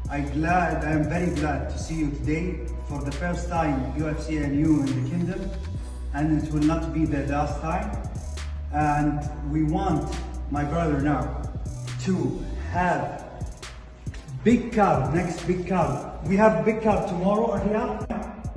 I am very glad to see you today for the first time, UFC and you in the kingdom, and it will not be the last time. And we want, my brother now, to have big card, next big card. We have big card tomorrow, Riyadh,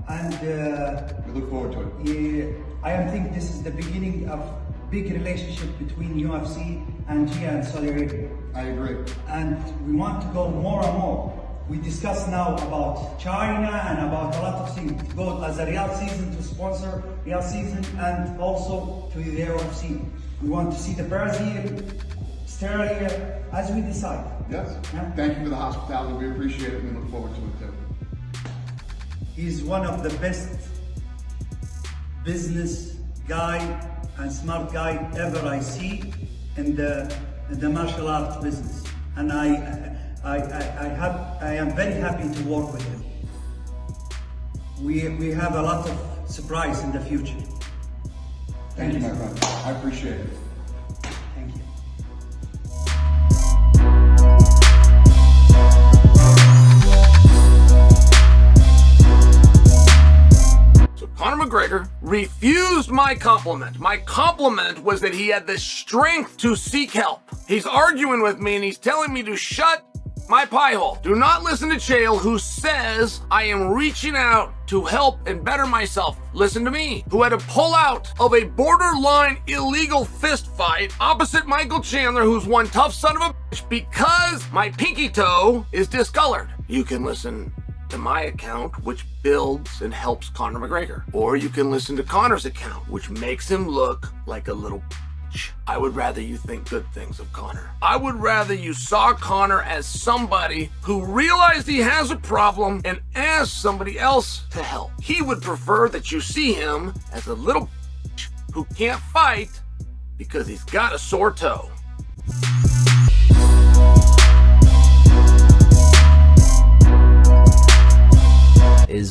and we look forward to it. Yeah, I am think this is the beginning of big relationship between UFC and Gia and Saudi Arabia. I agree. And we want to go more and more. We discuss now about China and about a lot of things. To go as a Riyadh season, to sponsor Riyadh season, and also to the UFC. We want to see the Brazil, Australia, as we decide. Yes. Yeah? Thank you for the hospitality. We appreciate it and we look forward to it too. He's one of the best business guy and smart guy ever I see in the martial arts business. And I am very happy to work with him. We have a lot of surprise in the future. Thank you, my friend. I appreciate it. Thank you. So Conor McGregor refused my compliment. My compliment was that he had the strength to seek help. He's arguing with me and he's telling me to shut my pie hole. Do not listen to Chael, who says I am reaching out to help and better myself. Listen to me, who had to pull out of a borderline illegal fist fight opposite Michael Chandler, who's one tough son of a bitch, because my pinky toe is discolored. You can listen to my account, which builds and helps Conor McGregor. Or you can listen to Conor's account, which makes him look like a little bitch. I would rather you think good things of Conor. I would rather you saw Conor as somebody who realized he has a problem and asked somebody else to help. He would prefer that you see him as a little bitch who can't fight because he's got a sore toe.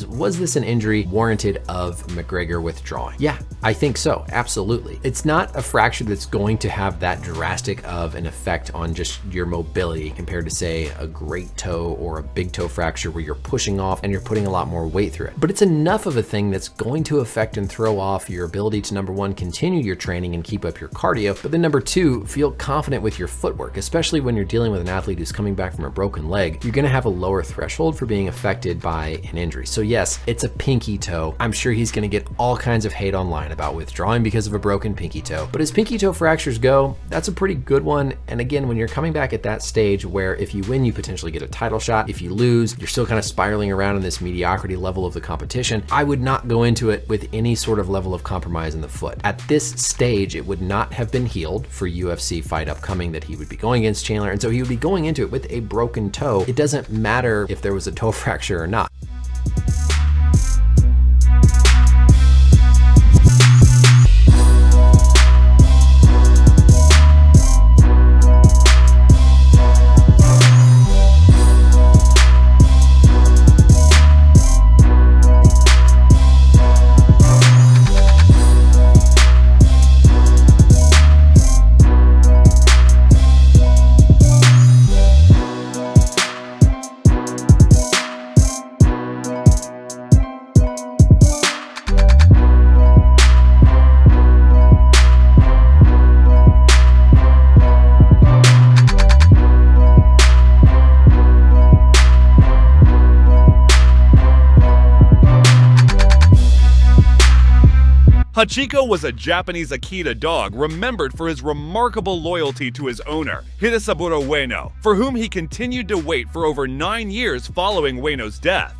Was this an injury warranted of McGregor withdrawing? Yeah, I think so, absolutely. It's not a fracture that's going to have that drastic of an effect on just your mobility compared to, say, a great toe or a big toe fracture where you're pushing off and you're putting a lot more weight through it. But it's enough of a thing that's going to affect and throw off your ability to, number one, continue your training and keep up your cardio, but then number two, feel confident with your footwork, especially when you're dealing with an athlete who's coming back from a broken leg. You're gonna have a lower threshold for being affected by an injury. So yes, it's a pinky toe. I'm sure he's gonna get all kinds of hate online about withdrawing because of a broken pinky toe. But as pinky toe fractures go, that's a pretty good one. And again, when you're coming back at that stage where if you win, you potentially get a title shot. If you lose, you're still kind of spiraling around in this mediocrity level of the competition. I would not go into it with any sort of level of compromise in the foot. At this stage, it would not have been healed for UFC fight upcoming that he would be going against Chandler. And so he would be going into it with a broken toe. It doesn't matter if there was a toe fracture or not. Hachiko was a Japanese Akita dog remembered for his remarkable loyalty to his owner, Hidesaburo Ueno, for whom he continued to wait for over 9 years following Ueno's death.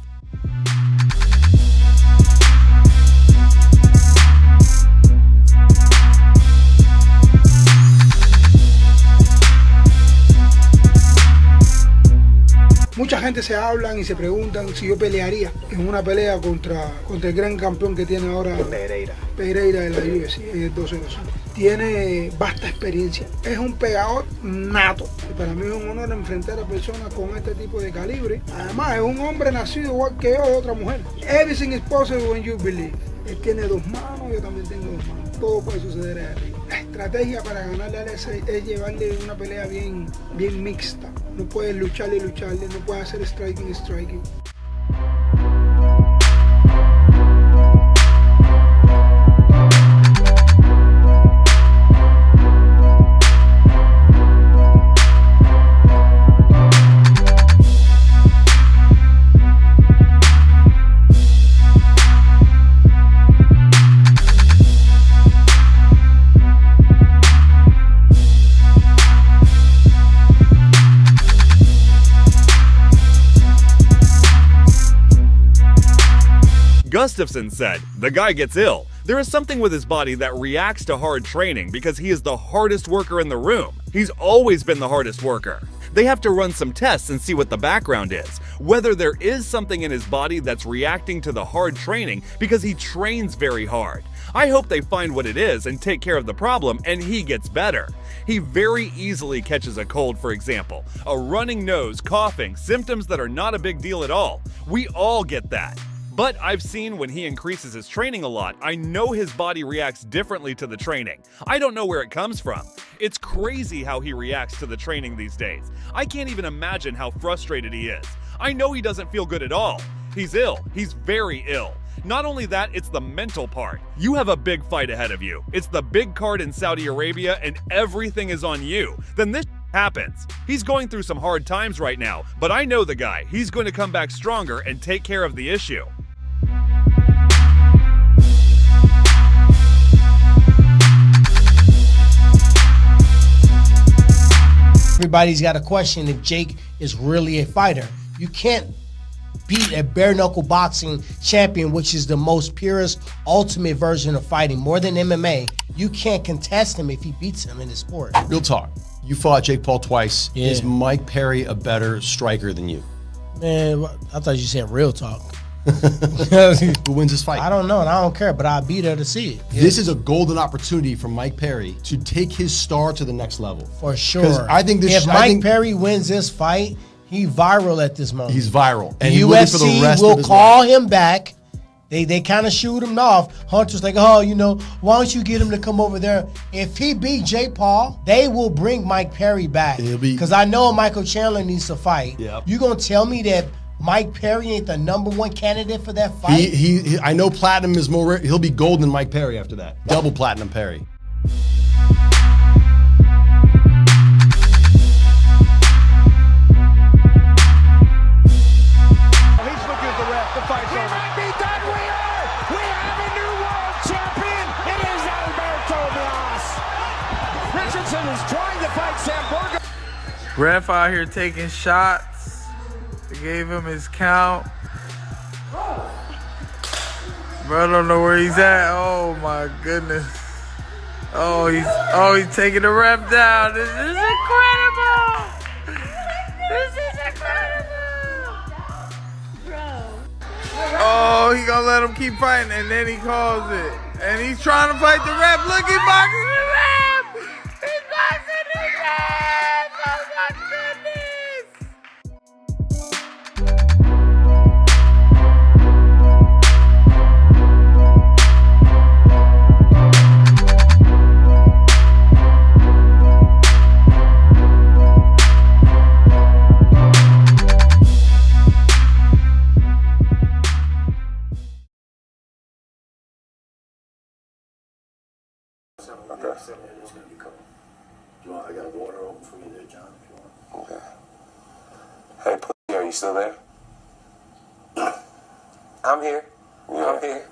Mucha gente se hablan y se preguntan si yo pelearía en una pelea contra el gran campeón que tiene ahora Pereira de la UFC, el 205. Tiene vasta experiencia, es un pegador nato. Y para mí es un honor enfrentar a personas con este tipo de calibre. Además es un hombre nacido igual que yo de otra mujer. Everything is possible when you believe. Él tiene 2 manos, yo también tengo 2 manos. Todo puede suceder ahí arriba. La estrategia para ganarle a ese es llevarle una pelea bien mixta. No puedes lucharle, no puedes hacer striking. Gustafsson said, "The guy gets ill. There is something with his body that reacts to hard training because he is the hardest worker in the room. He's always been the hardest worker. They have to run some tests and see what the background is, whether there is something in his body that's reacting to the hard training because he trains very hard. I hope they find what it is and take care of the problem and he gets better. He very easily catches a cold, for example, a running nose, coughing, symptoms that are not a big deal at all. We all get that. But I've seen when he increases his training a lot, I know his body reacts differently to the training. I don't know where it comes from. It's crazy how he reacts to the training these days. I can't even imagine how frustrated he is. I know he doesn't feel good at all. He's ill. He's very ill. Not only that, it's the mental part. You have a big fight ahead of you. It's the big card in Saudi Arabia and everything is on you. Then this happens. He's going through some hard times right now, but I know the guy. He's going to come back stronger and take care of the issue. Everybody's got a question if Jake is really a fighter. You can't beat a bare knuckle boxing champion, which is the most purest, ultimate version of fighting, more than MMA. You can't contest him if he beats him in the sport. Real talk. You fought Jake Paul twice. Yeah. Is Mike Perry a better striker than you? Man, I thought you said real talk. Who wins this fight? I don't know, and I don't care, but I'll be there to see it. This is a golden opportunity for Mike Perry to take his star to the next level. For sure. I think if Mike Perry wins this fight, he's viral at this moment. He's viral. And the UFC will call him back. They kind of shoot him off. Hunter's like, oh, you know, why don't you get him to come over there? If he beat Jake Paul, they will bring Mike Perry back. Because I know Michael Chandler needs to fight. Yep. You gonna tell me that Mike Perry ain't the 1 candidate for that fight? He I know platinum is more rare. He'll be gold than Mike Perry after that. Double platinum Perry. He's looking at the ref. The fight's over. We might be done. We have a new world champion. It is Alberto Blas. Richardson is trying to fight Sam Burger. Ref out here taking shots. They gave him his count. Bro, I don't know where he's at. Oh my goodness. Oh, he's taking the ref down. This is incredible. This is incredible. Oh, he gonna let him keep fighting, and then he calls it. And he's trying to fight the ref. Look, he's boxing the ref. He's boxing the ref. Oh my goodness. I got water open for you there, John, if you want. Okay. Hey, pussy, are you still there? I'm here. I'm here.